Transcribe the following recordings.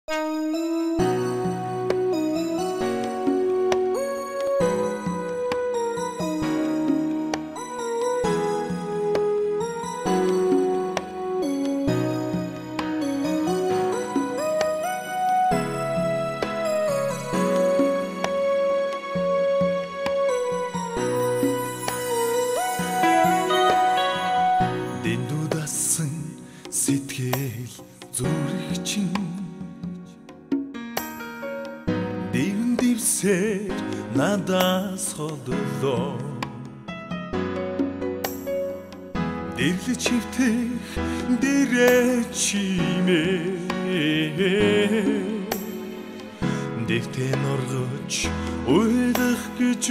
Дэндүүдасан сэтгэл зүрхчин дэвэн дэвсээр надаас холдлоо дэвлэж хөвтөх дэрэ чимээ дэвтэн оргож уйлах гэж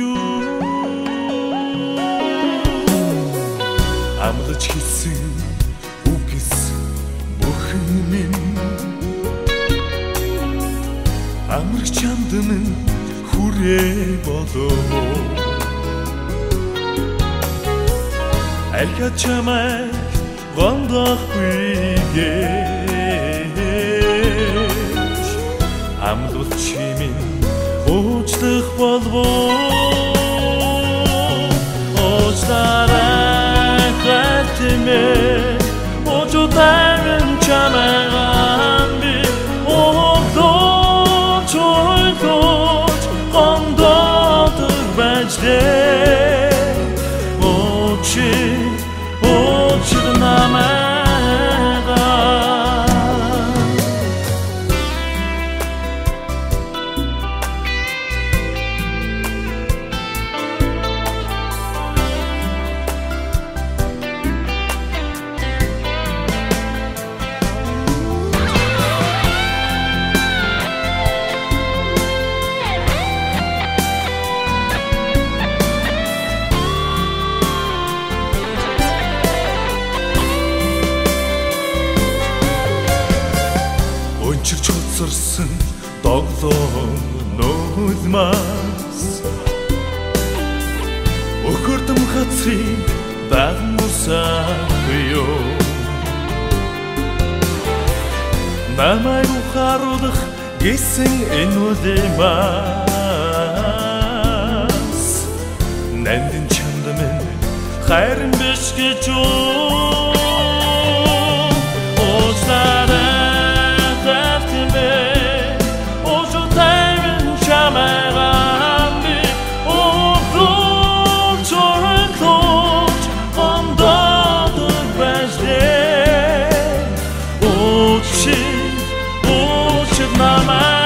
амлаж хэлсэн үгс бүхэн минь амрах чамд минь хүрээ болоо аль чамайг гондохгүй гэж амлуулч минь уучлах болов уучлаарай гатимэ уучлаарай чамайг би уучлаач уучлаач гондодог баждээ уучлаач намайг өнчигч хоцорсон доглоо нөлмас өхөрдөм хацрын дагмусаё намайг ухааруулах гэсэн энэ үлэмас нандин чамд минь хайрын биш гэж уучлаарай намайг